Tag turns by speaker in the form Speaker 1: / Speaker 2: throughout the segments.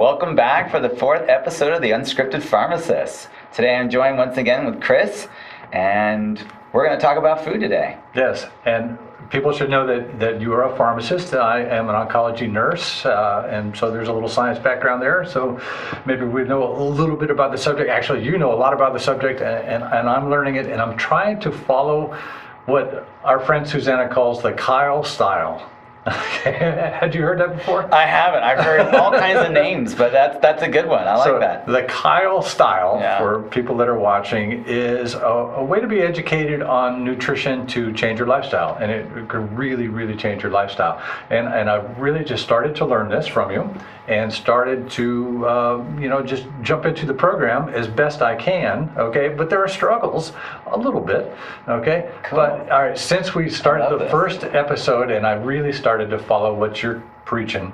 Speaker 1: Welcome back for the 4th episode of the Unscripted Pharmacist. Today I'm joined once again with Chris, and we're going to talk about food today.
Speaker 2: Yes, and people should know that you are a pharmacist. I am an oncology nurse, and so there's a little science background there. So maybe we know a little bit about the subject. Actually, you know a lot about the subject, and I'm learning it, and I'm trying to follow what our friend Susanna calls the Kyle style. Had you heard that before?
Speaker 1: I haven't. I've heard all kinds of names, but that's a good one. I like that.
Speaker 2: The Kyle style, for people that are watching, is a way to be educated on nutrition to change your lifestyle, and it can really, really change your lifestyle. And I really just started to learn this from you, and started to just jump into the program as best I can. Okay, but there are struggles a little bit. Okay,
Speaker 1: cool.
Speaker 2: But all right, since we started the first episode, and I really started to follow what you're preaching,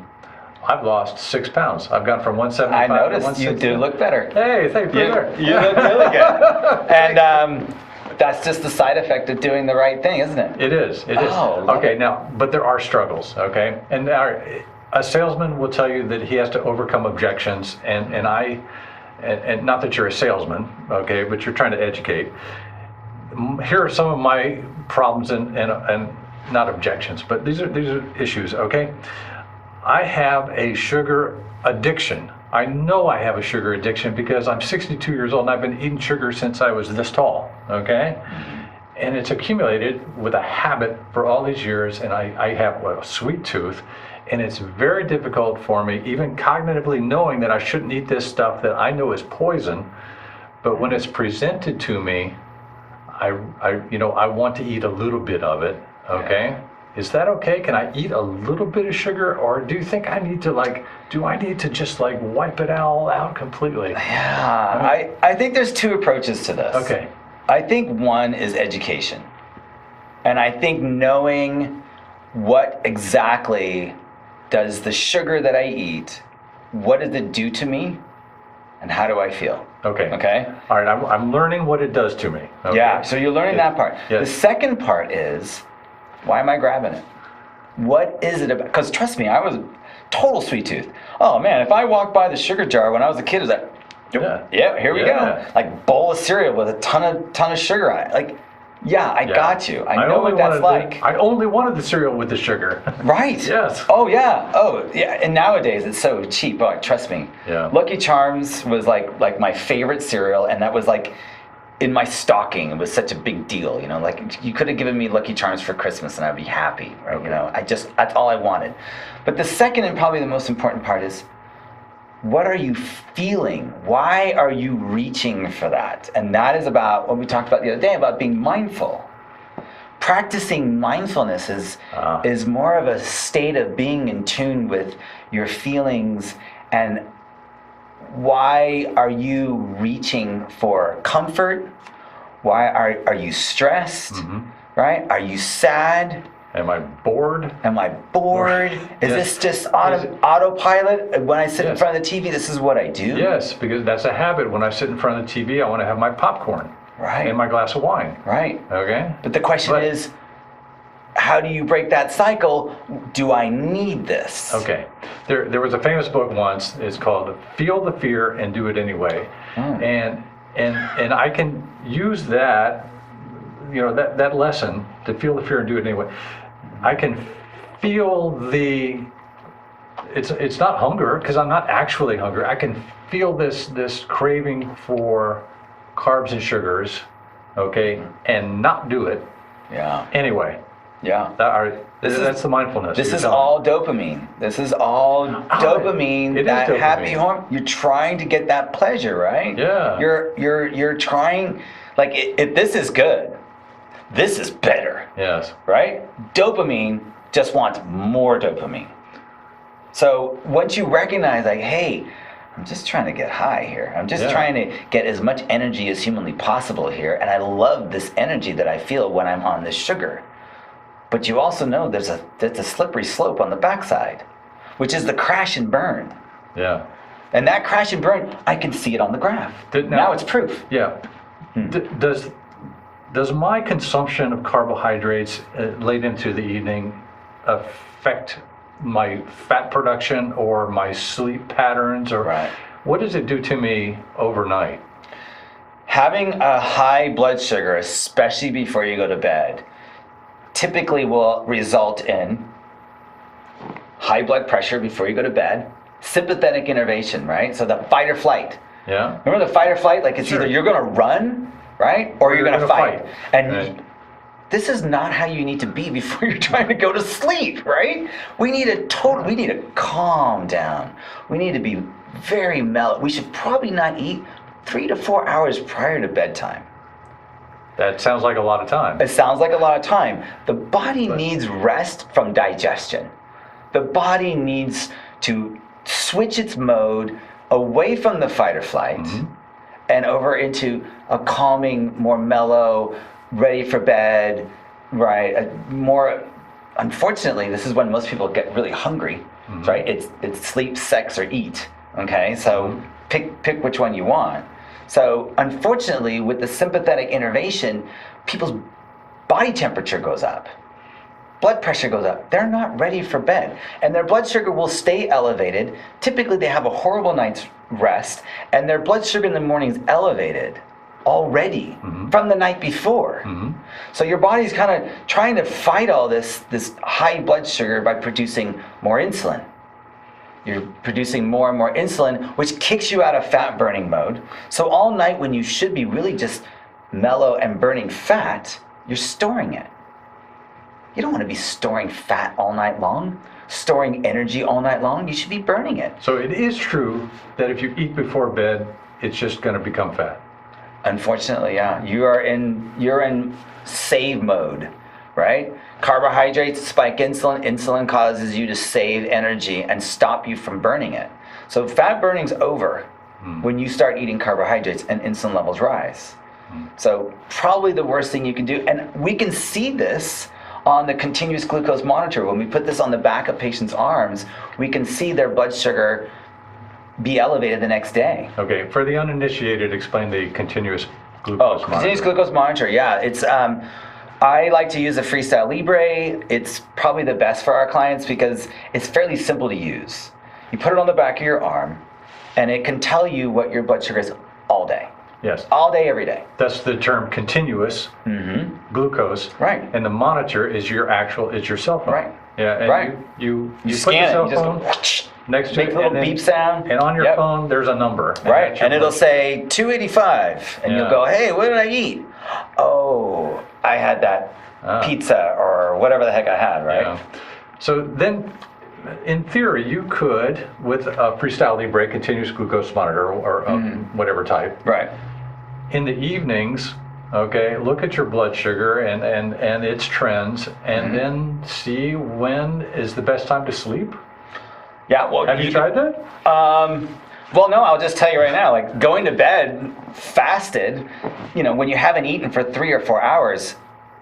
Speaker 2: I've lost 6 pounds. I've gone from 175
Speaker 1: I
Speaker 2: to
Speaker 1: noticed
Speaker 2: 160.
Speaker 1: you do look better.
Speaker 2: Hey, thank you.
Speaker 1: You look really good. And that's just the side effect of doing the right thing, isn't it?
Speaker 2: It is.
Speaker 1: Oh,
Speaker 2: okay, now, but there are struggles, okay? And a salesman will tell you that he has to overcome objections, and not that you're a salesman, okay, but you're trying to educate. Here are some of my problems and not objections, but these are issues, okay? I have a sugar addiction. I know I have a sugar addiction because I'm 62 years old and I've been eating sugar since I was this tall, okay? And it's accumulated with a habit for all these years, and I have a sweet tooth, and it's very difficult for me, even cognitively knowing that I shouldn't eat this stuff that I know is poison, but when it's presented to me, I want to eat a little bit of it. Okay, is that okay? Can I eat a little bit of sugar, or do you think I need to just wipe it all out completely?
Speaker 1: Yeah, I think there's 2 approaches to this.
Speaker 2: Okay.
Speaker 1: I think one is education. And I think knowing what exactly does the sugar that I eat, what does it do to me, and how do I feel?
Speaker 2: Okay.
Speaker 1: Okay?
Speaker 2: All right, I'm learning what it does to me. Okay.
Speaker 1: Yeah, so you're learning that part.
Speaker 2: Yes.
Speaker 1: The second part is, why am I grabbing it? What is it about? Because trust me, I was a total sweet tooth. Oh man, if I walked by the sugar jar when I was a kid, it was like, here we go. Like bowl of cereal with a ton of sugar on it. Like, I got you. I know what that's like.
Speaker 2: I only wanted the cereal with the sugar.
Speaker 1: Right.
Speaker 2: Yes.
Speaker 1: Oh yeah. Oh yeah. And nowadays it's so cheap. Oh, trust me.
Speaker 2: Yeah.
Speaker 1: Lucky Charms was like my favorite cereal, and that was like in my stocking. It was such a big deal. Like you could have given me Lucky Charms for Christmas and I'd be happy. Right. Okay. That's all I wanted. But the second and probably the most important part is, what are you feeling? Why are you reaching for that? And that is about what we talked about the other day, about being mindful. Practicing mindfulness is more of a state of being in tune with your feelings. And why are you reaching for comfort? Why are you stressed? Mm-hmm. Right? Are you sad?
Speaker 2: Am I bored?
Speaker 1: Is this just autopilot? When I sit in front of the TV, this is what I do?
Speaker 2: Yes, because that's a habit. When I sit in front of the TV, I want to have my popcorn.
Speaker 1: Right.
Speaker 2: And my glass of wine.
Speaker 1: Right.
Speaker 2: Okay?
Speaker 1: But the question is, how do you break that cycle? Do I need this?
Speaker 2: Okay. There was a famous book once. It's called Feel the Fear and Do It Anyway. And I can use that, that lesson, to feel the fear and do it anyway. I can feel it's not hunger, because I'm not actually hungry. I can feel this craving for carbs and sugars, okay, and not do it.
Speaker 1: Yeah.
Speaker 2: Anyway.
Speaker 1: Yeah.
Speaker 2: That's the mindfulness.
Speaker 1: This is all dopamine. This is all dopamine.
Speaker 2: It
Speaker 1: that
Speaker 2: is dopamine.
Speaker 1: Happy hormone. You're trying to get that pleasure, right?
Speaker 2: Yeah.
Speaker 1: You're trying, like, if this is good, this is better.
Speaker 2: Yes.
Speaker 1: Right? Dopamine just wants more dopamine. So once you recognize, like, hey, I'm just trying to get high here. I'm just trying to get as much energy as humanly possible here. And I love this energy that I feel when I'm on this sugar. But you also know there's a slippery slope on the backside, which is the crash and burn.
Speaker 2: Yeah.
Speaker 1: And that crash and burn, I can see it on the graph. Now it's proof.
Speaker 2: Yeah. Does my consumption of carbohydrates late into the evening affect my fat production or my sleep patterns, or
Speaker 1: Right.
Speaker 2: what does it do to me overnight?
Speaker 1: Having a high blood sugar, especially before you go to bed, typically will result in high blood pressure before you go to bed, sympathetic innervation, right? So the fight or flight.
Speaker 2: Yeah.
Speaker 1: Remember the fight or flight? Like it's
Speaker 2: Sure.
Speaker 1: either you're going to run, right? Or you're going to fight. And
Speaker 2: Right.
Speaker 1: this is not how you need to be before you're trying to go to sleep, right? We need to calm down. We need to be very mellow. We should probably not eat 3 to 4 hours prior to bedtime.
Speaker 2: That sounds like a lot of time.
Speaker 1: It sounds like a lot of time. The body needs rest from digestion. The body needs to switch its mode away from the fight or flight and over into a calming, more mellow, ready for bed, right? Unfortunately, this is when most people get really hungry, right? It's sleep, sex, or eat. Okay, so pick which one you want. So unfortunately, with the sympathetic innervation, people's body temperature goes up. Blood pressure goes up. They're not ready for bed. And their blood sugar will stay elevated. Typically, they have a horrible night's rest, and their blood sugar in the morning is elevated already from the night before. So your body's kind of trying to fight all this high blood sugar by producing more insulin. You're producing more and more insulin, which kicks you out of fat burning mode. So all night when you should be really just mellow and burning fat, you're storing it. You don't want to be storing fat all night long, storing energy all night long. You should be burning it.
Speaker 2: So it is true that if you eat before bed, it's just going to become fat.
Speaker 1: Unfortunately, yeah. You're in save mode, right? Carbohydrates spike insulin. Insulin causes you to save energy and stop you from burning it. So fat burning's over when you start eating carbohydrates and insulin levels rise. So probably the worst thing you can do, and we can see this on the continuous glucose monitor. When we put this on the back of patients' arms, we can see their blood sugar be elevated the next day.
Speaker 2: Okay, for the uninitiated, explain the continuous glucose monitor.
Speaker 1: Continuous glucose monitor, yeah. It's I like to use the Freestyle Libre. It's probably the best for our clients because it's fairly simple to use. You put it on the back of your arm, and it can tell you what your blood sugar is all day.
Speaker 2: Yes.
Speaker 1: All day, every day.
Speaker 2: That's the term continuous glucose.
Speaker 1: Right.
Speaker 2: And the monitor is your cell phone.
Speaker 1: Right.
Speaker 2: Yeah. And
Speaker 1: Right.
Speaker 2: you put
Speaker 1: scan
Speaker 2: the
Speaker 1: it.
Speaker 2: cell
Speaker 1: You
Speaker 2: phone
Speaker 1: just
Speaker 2: next to
Speaker 1: make
Speaker 2: it,
Speaker 1: a little
Speaker 2: and then-
Speaker 1: beep sound.
Speaker 2: And on your
Speaker 1: Yep.
Speaker 2: phone, there's a number.
Speaker 1: Right.
Speaker 2: that's your
Speaker 1: And it'll
Speaker 2: blood.
Speaker 1: say 285. And
Speaker 2: Yeah.
Speaker 1: you'll go, hey, what did I eat? Oh, I had that pizza or whatever the heck I had, right?
Speaker 2: Yeah. So then, in theory, you could, with a Freestyle Libre continuous glucose monitor or whatever type,
Speaker 1: Right.
Speaker 2: in the evenings, okay, look at your blood sugar and its trends, and then see when is the best time to sleep.
Speaker 1: Yeah. Well,
Speaker 2: Have you tried that?
Speaker 1: Well, no, I'll just tell you right now, like going to bed fasted, when you haven't eaten for 3 or 4 hours,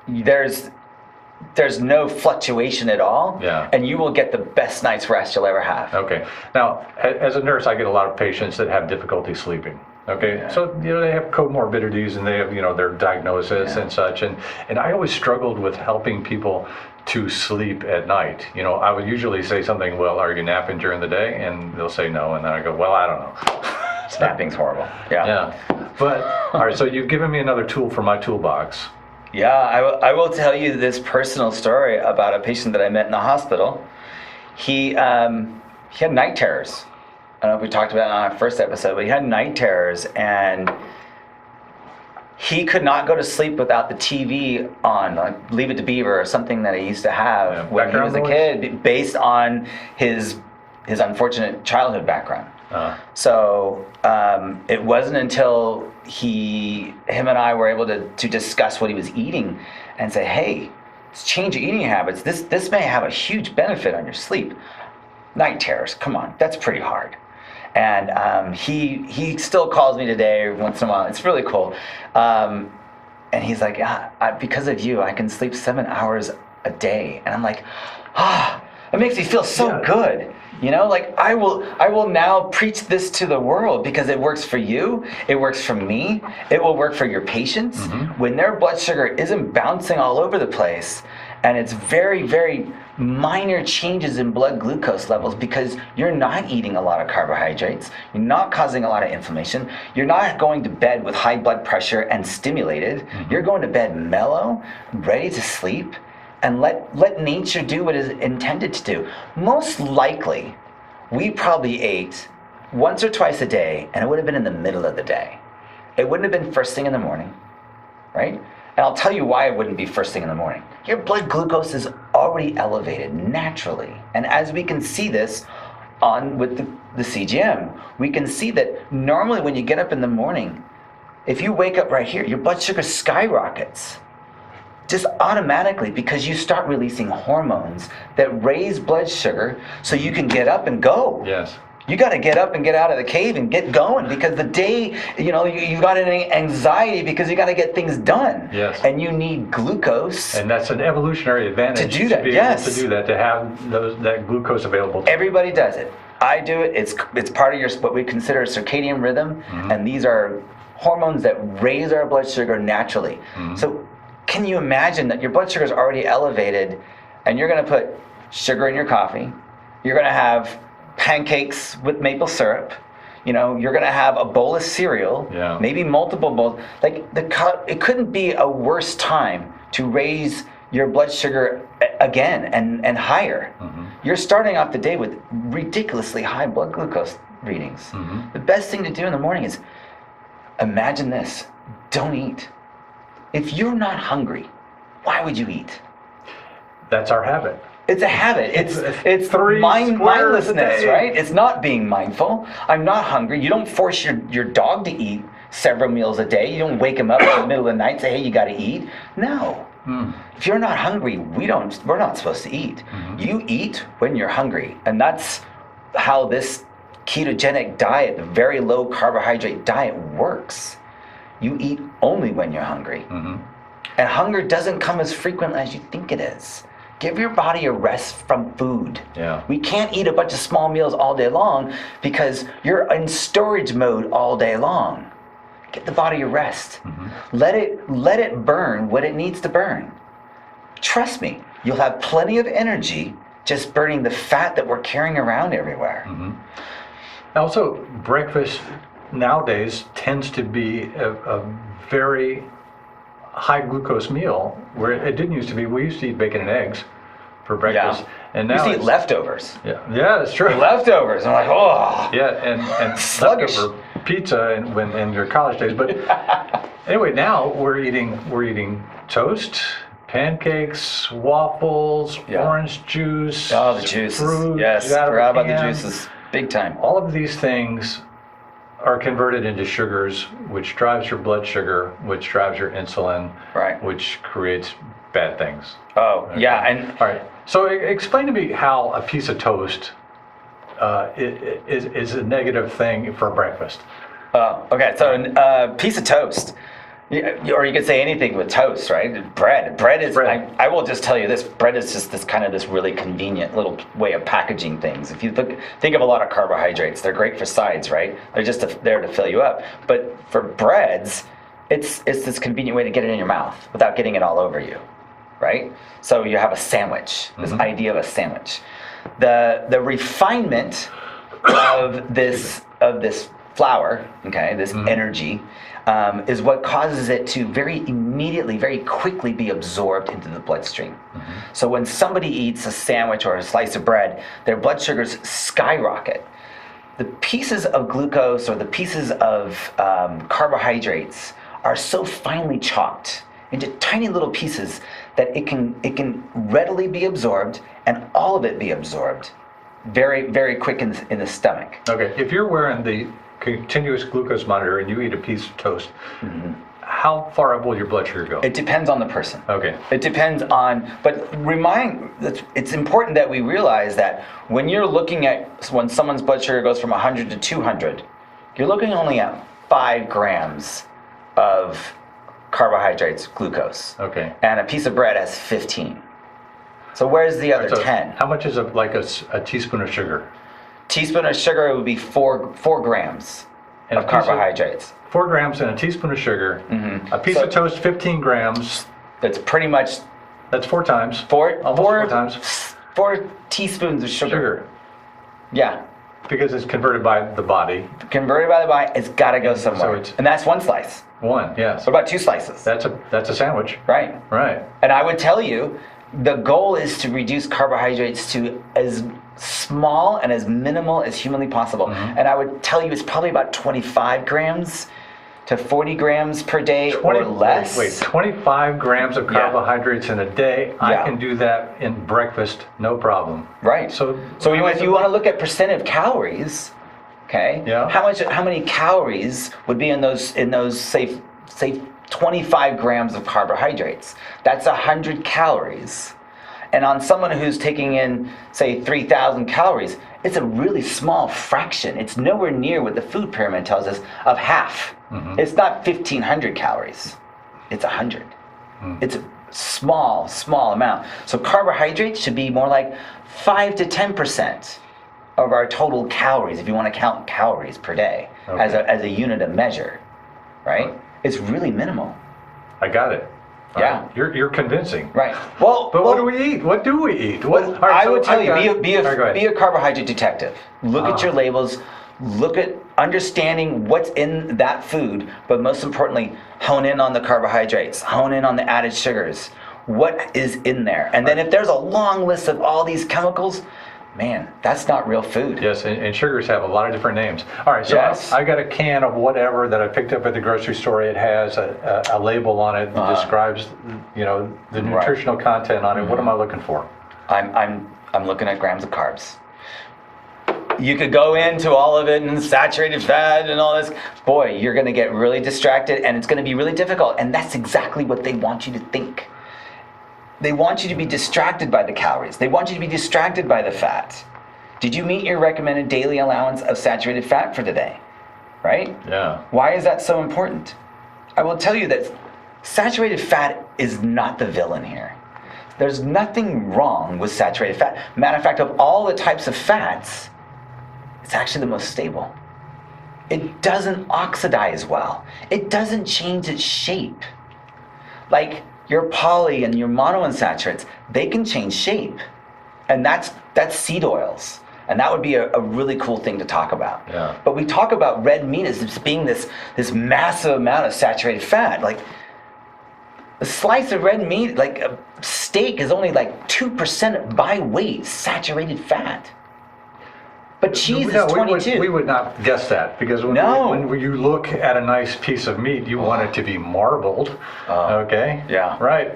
Speaker 1: there's no fluctuation at all.
Speaker 2: Yeah.
Speaker 1: And you will get the best night's rest you'll ever have.
Speaker 2: Okay. Now, as a nurse, I get a lot of patients that have difficulty sleeping. Okay, so they have comorbidities and they have their diagnosis and such, and I always struggled with helping people to sleep at night. I would usually say something, well, are you napping during the day? And they'll say no, and then I go, well, I don't know.
Speaker 1: Napping's horrible. Yeah.
Speaker 2: Yeah, but all right, so you've given me another tool for my toolbox.
Speaker 1: Yeah, I will tell you this personal story about a patient that I met in the hospital. He had night terrors. I don't know if we talked about it on our first episode, but he had night terrors, and he could not go to sleep without the TV on, like Leave It to Beaver or something that he used to have when he was a kid, based on his unfortunate childhood background. So it wasn't until him and I were able to discuss what he was eating and say, hey, let's change your eating habits. This may have a huge benefit on your sleep. Night terrors, come on, that's pretty hard. And he still calls me today once in a while. It's really cool. And he's like, because of you, I can sleep 7 hours a day. And I'm like, it makes me feel so good. Like I will now preach this to the world because it works for you. It works for me. It will work for your patients. When their blood sugar isn't bouncing all over the place and it's very, very minor changes in blood glucose levels because you're not eating a lot of carbohydrates, you're not causing a lot of inflammation, you're not going to bed with high blood pressure and stimulated, you're going to bed mellow, ready to sleep, and let nature do what it's intended to do. Most likely, we probably ate once or twice a day, and it would have been in the middle of the day. It wouldn't have been first thing in the morning, right? And I'll tell you why it wouldn't be first thing in the morning. Your blood glucose is already elevated naturally. And as we can see this with the CGM, we can see that normally when you get up in the morning, if you wake up right here, your blood sugar skyrockets. Just automatically, because you start releasing hormones that raise blood sugar so you can get up and go.
Speaker 2: Yes.
Speaker 1: You got to get up and get out of the cave and get going, because the day, you got an anxiety because you got to get things done.
Speaker 2: Yes.
Speaker 1: And you need glucose.
Speaker 2: And that's an evolutionary advantage
Speaker 1: to do that.
Speaker 2: be
Speaker 1: Yes.
Speaker 2: able to do that, to have that glucose available.
Speaker 1: Everybody does it. I do it. It's part of what we consider circadian rhythm, and these are hormones that raise our blood sugar naturally. So can you imagine that your blood sugar is already elevated, and you're going to put sugar in your coffee? You're going to have pancakes with maple syrup. You're going to have a bowl of cereal, maybe multiple bowls. It couldn't be a worse time to raise your blood sugar again and higher. You're starting off the day with ridiculously high blood glucose readings. The best thing to do in the morning is imagine this: don't eat. If you're not hungry, why would you eat?
Speaker 2: That's our habit.
Speaker 1: It's a habit. It's mindlessness, right? It's not being mindful. I'm not hungry. You don't force your dog to eat several meals a day. You don't wake him up in the middle of the night and say, hey, you got to eat. No. If you're not hungry, we're not supposed to eat. You eat when you're hungry. And that's how this ketogenic diet, the very low carbohydrate diet, works. You eat only when you're hungry. And hunger doesn't come as frequent as you think it is. Give your body a rest from food. We can't eat a bunch of small meals all day long because you're in storage mode all day long. Get the body a rest. Let it burn what it needs to burn. Trust me, you'll have plenty of energy just burning the fat that we're carrying around everywhere.
Speaker 2: Also, breakfast nowadays tends to be a very high glucose meal, where it didn't used to be. We used to eat bacon and eggs for breakfast, and now
Speaker 1: we used to eat leftovers.
Speaker 2: Yeah, that's true.
Speaker 1: Leftovers. I'm like, oh.
Speaker 2: Yeah, and
Speaker 1: sluggish
Speaker 2: leftover pizza in your college days. But anyway, now we're eating toast, pancakes, waffles, orange juice.
Speaker 1: Oh, the juices.
Speaker 2: Fruit,
Speaker 1: yes, forgot about the juices. Big time.
Speaker 2: All of these things are converted into sugars, which drives your blood sugar, which drives your insulin, which creates bad things.
Speaker 1: Oh, okay. Yeah. And
Speaker 2: all right. So explain to me how a piece of toast is a negative thing for breakfast.
Speaker 1: Okay. So a piece of toast, or you could say anything with toast, right? Bread is. I will just tell you this: bread is just this really convenient little way of packaging things. If you think of a lot of carbohydrates, they're great for sides, right? They're just there to fill you up. But for breads, it's this convenient way to get it in your mouth without getting it all over you, right? So you have a sandwich. This idea of a sandwich. The refinement of this flour, okay, this energy. Is what causes it to very quickly be absorbed into the bloodstream. So when somebody eats a sandwich or a slice of bread, their blood sugars skyrocket. The pieces of glucose or the pieces of carbohydrates are so finely chopped into tiny little pieces that it can readily be absorbed, and all of it be absorbed very, very quick in the stomach.
Speaker 2: Okay, if you're wearing the continuous glucose monitor and you eat a piece of toast, how far up will your blood sugar go?
Speaker 1: It depends on the person.
Speaker 2: Okay.
Speaker 1: It depends on, but it's important that we realize that when you're looking at when someone's blood sugar goes from 100 to 200, you're looking only at 5 grams of carbohydrates, glucose.
Speaker 2: Okay.
Speaker 1: And a piece of bread has 15. So where's the other 10?
Speaker 2: How much is a teaspoon of sugar?
Speaker 1: Teaspoon of sugar would be 4 grams of carbohydrates.
Speaker 2: 4 grams and a teaspoon of sugar. A piece of toast, 15 grams.
Speaker 1: That's pretty much.
Speaker 2: That's 4 times.
Speaker 1: Almost
Speaker 2: 4 times.
Speaker 1: 4 teaspoons of sugar. Yeah.
Speaker 2: Because it's converted by the body.
Speaker 1: Converted by the body, it's got to go somewhere. And that's 1 slice.
Speaker 2: 1, yes.
Speaker 1: What about 2 slices?
Speaker 2: That's a sandwich.
Speaker 1: Right.
Speaker 2: Right.
Speaker 1: And I would tell you, the goal is to reduce carbohydrates to as small and as minimal as humanly possible. And I would tell you it's probably about 25 grams to 40 grams per day or less.
Speaker 2: Wait, 25 grams of carbohydrates in a day. I can do that in breakfast, no problem.
Speaker 1: Right.
Speaker 2: So
Speaker 1: if you want to look at percent of calories, okay?
Speaker 2: Yeah.
Speaker 1: How many calories would be in those say 25 grams of carbohydrates? That's 100 calories. And on someone who's taking in, say, 3,000 calories, it's a really small fraction. It's nowhere near what the food pyramid tells us of half. It's not 1,500 calories. It's 100. It's a small amount. So carbohydrates should be more like 5 to 10% of our total calories, if you want to count calories per day as a unit of measure, right? It's really minimal.
Speaker 2: I got it.
Speaker 1: Yeah.
Speaker 2: You're convincing.
Speaker 1: Right. Well,
Speaker 2: but what do we eat? What do we eat?
Speaker 1: I would tell you, be a carbohydrate detective. Look at your labels. Look at understanding what's in that food, but most importantly, hone in on the carbohydrates. Hone in on the added sugars. What is in there? And then if there's a long list of all these chemicals, man, that's not real food.
Speaker 2: Yes, and sugars have a lot of different names. All right, so I got a can of whatever that I picked up at the grocery store. It has a label on it that describes, the nutritional content on it. What am I looking for?
Speaker 1: I'm looking at grams of carbs. You could go into all of it and saturated fat and all this. Boy, you're going to get really distracted and it's going to be really difficult. And that's exactly what they want you to think. They want you to be distracted by the calories. They want you to be distracted by the fat. Did you meet your recommended daily allowance of saturated fat for today? Right?
Speaker 2: Yeah.
Speaker 1: Why is that so important? I will tell you that saturated fat is not the villain here. There's nothing wrong with saturated fat. Matter of fact, of all the types of fats, it's actually the most stable. It doesn't oxidize well. It doesn't change its shape. Like your poly and your monounsaturates, they can change shape. And that's seed oils. And that would be a really cool thing to talk about.
Speaker 2: Yeah.
Speaker 1: But we talk about red meat as being this massive amount of saturated fat. Like a slice of red meat, like a steak, is only like 2% by weight saturated fat. But cheese is 22.
Speaker 2: We would not guess that because when you look at a nice piece of meat, you want it to be marbled. Okay.
Speaker 1: Yeah.
Speaker 2: Right.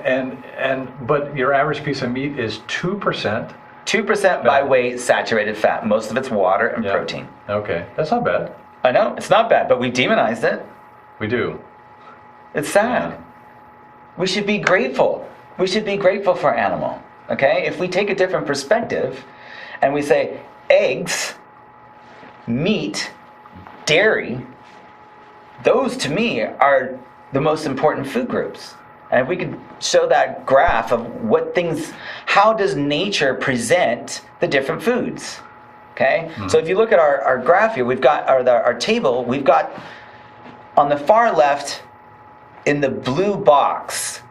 Speaker 2: But your average piece of meat is 2%.
Speaker 1: 2% by weight saturated fat. Most of it's water and protein.
Speaker 2: Okay. That's not bad.
Speaker 1: I know it's not bad, but we demonized it.
Speaker 2: We do.
Speaker 1: It's sad. Yeah. We should be grateful. We should be grateful for our animal. Okay. If we take a different perspective, and we say, eggs, meat, dairy, those to me are the most important food groups. And if we could show that graph of how does nature present the different foods? Okay? So if you look at our graph here, we've got our table, we've got on the far left in the blue box,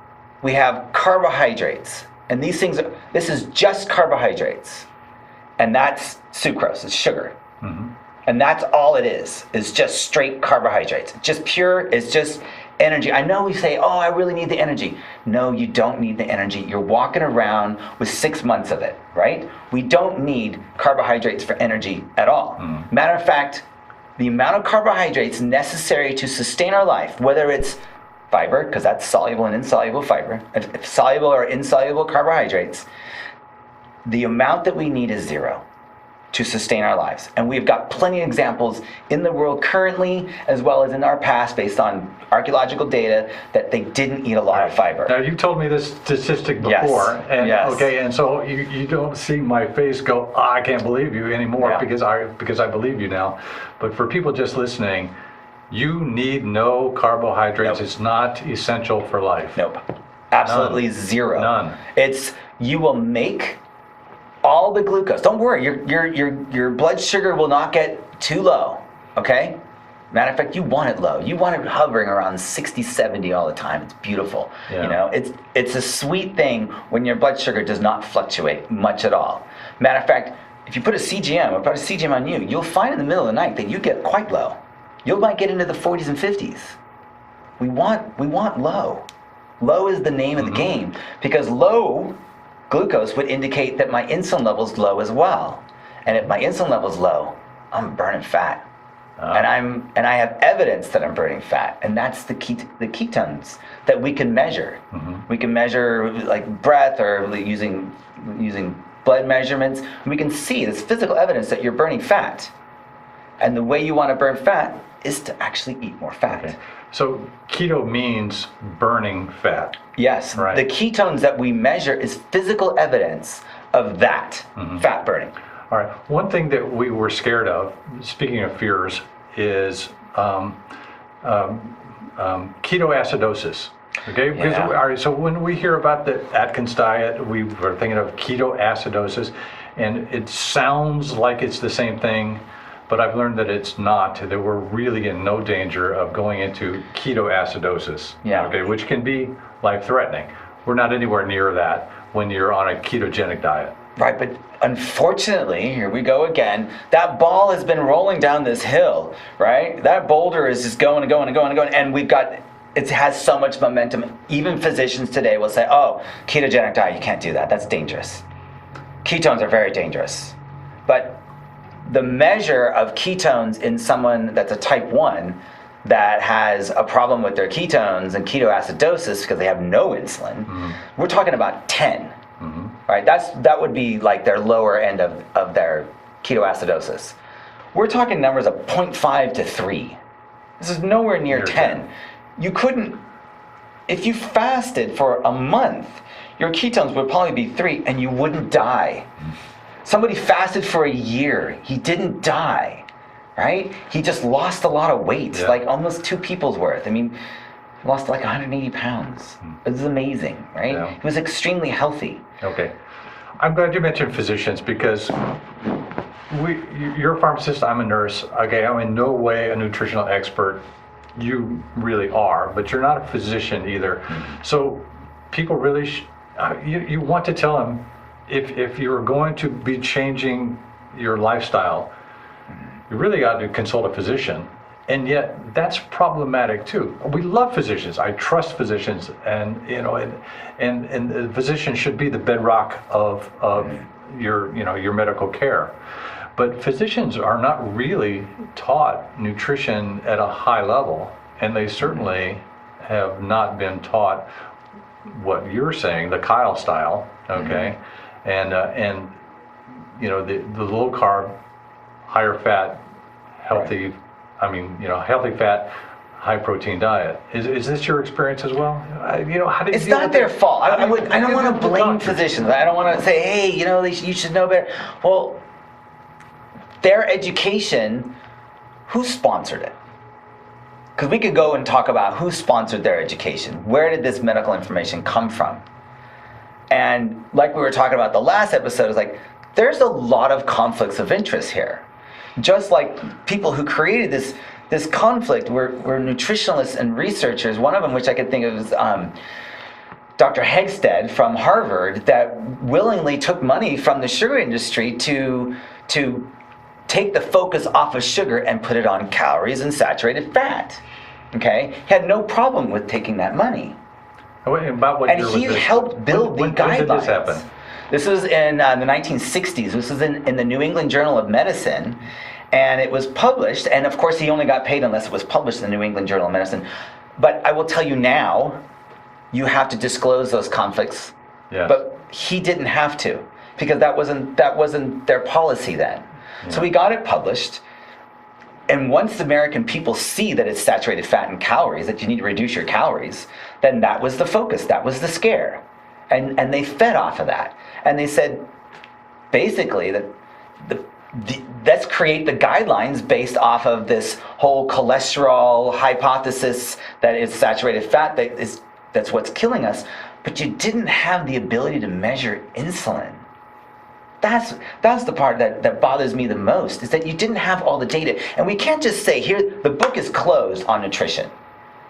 Speaker 1: we have carbohydrates. And this is just carbohydrates. And that's sucrose, it's sugar. And that's all it is just straight carbohydrates. Just pure, it's just energy. I know we say, oh, I really need the energy. No, you don't need the energy. You're walking around with 6 months of it, right? We don't need carbohydrates for energy at all. Matter of fact, the amount of carbohydrates necessary to sustain our life, whether it's fiber, because that's soluble and insoluble fiber, if soluble or insoluble carbohydrates, the amount that we need is 0 to sustain our lives. And we've got plenty of examples in the world currently, as well as in our past, based on archaeological data, that they didn't eat a lot of fiber.
Speaker 2: Now, you've told me this statistic before.
Speaker 1: Yes.
Speaker 2: Okay, and so you don't see my face go, I can't believe you anymore, because I believe you now. But for people just listening, you need no carbohydrates. Nope. It's not essential for life.
Speaker 1: Nope. Absolutely None. 0.
Speaker 2: None.
Speaker 1: You will make all the glucose. Don't worry, your blood sugar will not get too low, okay? Matter of fact, you want it low. You want it hovering around 60, 70 all the time. It's beautiful. Yeah. It's a sweet thing when your blood sugar does not fluctuate much at all. Matter of fact, if you put a CGM or put a CGM on you, you'll find in the middle of the night that you get quite low. You might get into the 40s and 50s. We want low. Low is the name of the game, because low glucose would indicate that my insulin level's low as well. And if my insulin level's low, I'm burning fat. And I have evidence that I'm burning fat, and that's the ketones that we can measure. We can measure like breath or using blood measurements. We can see this physical evidence that you're burning fat. And the way you want to burn fat is to actually eat more fat.
Speaker 2: Okay. So keto means burning fat.
Speaker 1: Yes.
Speaker 2: Right.
Speaker 1: The ketones that we measure is physical evidence of that fat burning.
Speaker 2: All right. One thing that we were scared of, speaking of fears, is ketoacidosis. Okay. Because
Speaker 1: Yeah.
Speaker 2: all right, so when we hear about the Atkins diet, we were thinking of ketoacidosis, and it sounds like it's the same thing, but I've learned that it's not. That we're really in no danger of going into ketoacidosis.
Speaker 1: Yeah.
Speaker 2: Okay, which can be life-threatening. We're not anywhere near that when you're on a ketogenic diet.
Speaker 1: Right, but unfortunately, here we go again, that ball has been rolling down this hill, right? That boulder is just going and going and going and going, and it has so much momentum. Even physicians today will say, oh, ketogenic diet, you can't do that. That's dangerous. Ketones are very dangerous. But the measure of ketones in someone that's a type 1 that has a problem with their ketones and ketoacidosis because they have no insulin, we're talking about 10. Right? That would be like their lower end of their ketoacidosis. We're talking numbers of 0.5 to 3. This is nowhere near 10. You couldn't, if you fasted for a month, your ketones would probably be 3 and you wouldn't die. Somebody fasted for a year, he didn't die, right? He just lost a lot of weight, like almost 2 people's worth. I mean, he lost like 180 pounds. It was amazing, right?
Speaker 2: Yeah.
Speaker 1: He was extremely healthy.
Speaker 2: Okay. I'm glad you mentioned physicians, because you're a pharmacist, I'm a nurse. Okay, I'm in no way a nutritional expert. You really are, but you're not a physician either. So people really, you want to tell them, if you're going to be changing your lifestyle, you really got to consult a physician. And yet that's problematic too. We love physicians. I trust physicians, and the physician should be the bedrock of your medical care. But physicians are not really taught nutrition at a high level, and they certainly have not been taught what you're saying, the Kyle style, okay, and the low carb, higher fat, healthy. Healthy fat, high protein diet. Is this your experience as well? How did
Speaker 1: It's not their fault. I don't want to blame
Speaker 2: doctors?
Speaker 1: physicians. I don't want to say, hey, you should know better. Well, their education, who sponsored it? Because we could go and talk about who sponsored their education. Where did this medical information come from? And like we were talking about the last episode, it's like, there's a lot of conflicts of interest here. Just like people who created this conflict were nutritionalists and researchers. One of them, which I could think of, is Dr. Hegstead from Harvard, that willingly took money from the sugar industry to take the focus off of sugar and put it on calories and saturated fat. Okay, he had no problem with taking that money.
Speaker 2: About what
Speaker 1: And
Speaker 2: year was
Speaker 1: he
Speaker 2: this?
Speaker 1: helped build the guidelines.
Speaker 2: When did this happen?
Speaker 1: This was in the 1960s. This was in the New England Journal of Medicine, and it was published. And of course, he only got paid unless it was published in the New England Journal of Medicine. But I will tell you now, you have to disclose those conflicts.
Speaker 2: Yes.
Speaker 1: But he didn't have to, because that wasn't their policy then. Yeah. So we got it published. And once the American people see that it's saturated fat and calories, that you need to reduce your calories, then that was the focus, that was the scare. And they fed off of that. And they said, basically, that let's create the guidelines based off of this whole cholesterol hypothesis that it's saturated fat, that's what's killing us. But you didn't have the ability to measure insulin. That's the part that bothers me the most, is that you didn't have all the data. And we can't just say, here, the book is closed on nutrition,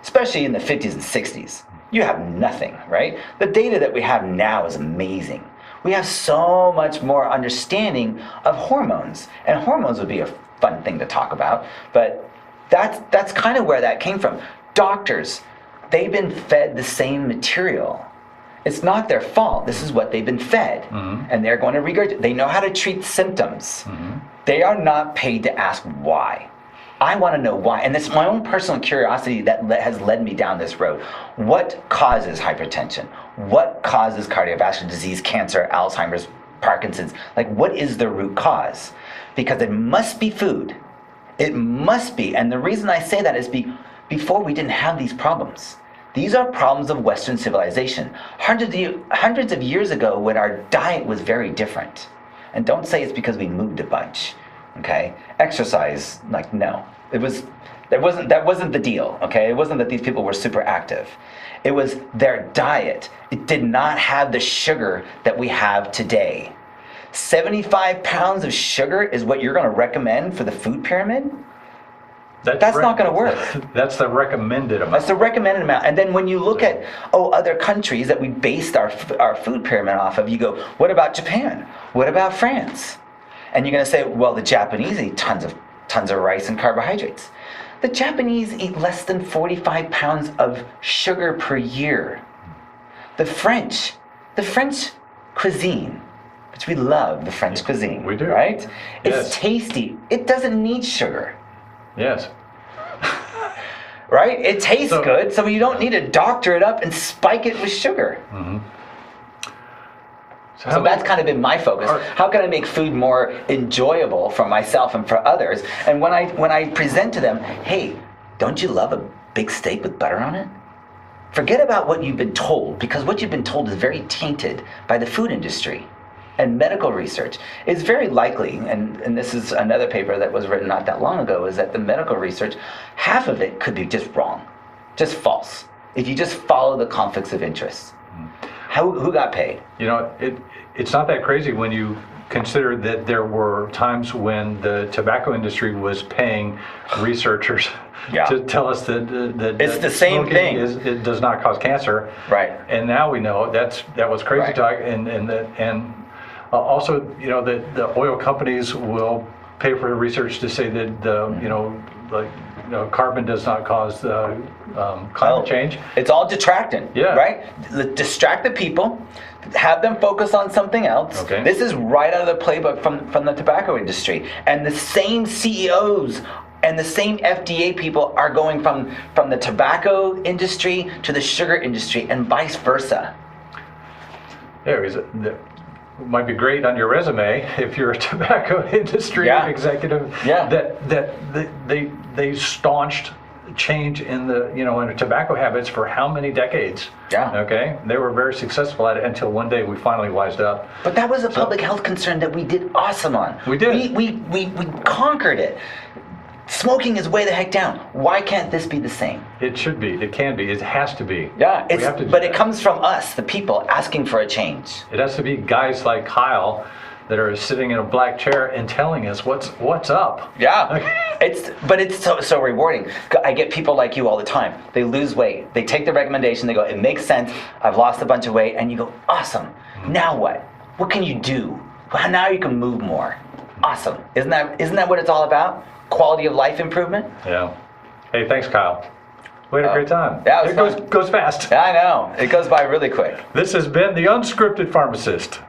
Speaker 1: especially in the 50s and 60s. You have nothing, right? The data that we have now is amazing. We have so much more understanding of hormones. And hormones would be a fun thing to talk about, but that's kind of where that came from. Doctors, they've been fed the same material. It's not their fault. This is what they've been fed. And they're going to regurgitate. They know how to treat symptoms. They are not paid to ask why. I want to know why. And it's my own personal curiosity that has led me down this road. What causes hypertension? What causes cardiovascular disease, cancer, Alzheimer's, Parkinson's? Like, what is the root cause? Because it must be food. It must be. And the reason I say that is before we didn't have these problems. These are problems of Western civilization. Hundreds of years ago when our diet was very different. And don't say it's because we moved a bunch, okay? Exercise, like, no. That wasn't the deal, okay? It wasn't that these people were super active. It was their diet. It did not have the sugar that we have today. 75 pounds of sugar is what you're gonna recommend for the food pyramid? That's not going to work.
Speaker 2: That's the recommended amount.
Speaker 1: That's the recommended amount. And then when you look at other countries that we based our food pyramid off of, you go, what about Japan? What about France? And you're going to say, well, the Japanese eat tons of rice and carbohydrates. The Japanese eat less than 45 pounds of sugar per year. The French cuisine, which we love, the French cuisine. We do. Right?
Speaker 2: Yes.
Speaker 1: It's tasty. It doesn't need sugar.
Speaker 2: Yes.
Speaker 1: Right? It tastes good, so you don't need to doctor it up and spike it with sugar. So that's kind of been my focus. How can I make food more enjoyable for myself and for others? And when I present to them, hey, don't you love a big steak with butter on it? Forget about what you've been told, because what you've been told is very tainted by the food industry. And medical research is very likely, and this is another paper that was written not that long ago, is that the medical research, half of it could be just wrong, just false, if you just follow the conflicts of interest. Who got paid?
Speaker 2: You know, it's not that crazy when you consider that there were times when the tobacco industry was paying researchers to tell us that
Speaker 1: it's the same thing.
Speaker 2: It does not cause cancer.
Speaker 1: Right.
Speaker 2: And now we know that was crazy talk, and also, you know, the oil companies will pay for research to say that carbon does not cause climate change.
Speaker 1: It's all detracting, right? Distract the people, have them focus on something else.
Speaker 2: Okay.
Speaker 1: This is right out of the playbook from the tobacco industry. And the same CEOs and the same FDA people are going from the tobacco industry to the sugar industry and vice versa.
Speaker 2: Yeah, it might be great on your resume if you're a tobacco industry executive. That they staunched change in the tobacco habits for how many decades? Okay, they were very successful at it until one day we finally wised up.
Speaker 1: But that was a public health concern that we did awesome on.
Speaker 2: We did.
Speaker 1: We conquered it. Smoking is way the heck down. Why can't this be the same?
Speaker 2: It should be. It can be. It has to be.
Speaker 1: Yeah, but it comes from us, the people, asking for a change.
Speaker 2: It has to be guys like Kyle that are sitting in a black chair and telling us what's up.
Speaker 1: Yeah, it's so rewarding. I get people like you all the time. They lose weight. They take the recommendation. They go, it makes sense. I've lost a bunch of weight, and you go, awesome. Now what? What can you do? Well, now you can move more. Awesome. Isn't that what it's all about? Quality of life improvement?
Speaker 2: Yeah. Hey, thanks, Kyle. We had a great time.
Speaker 1: Yeah, it
Speaker 2: goes fast.
Speaker 1: Yeah, I know. It goes by really quick.
Speaker 2: This has been the Unscripted Pharmacist.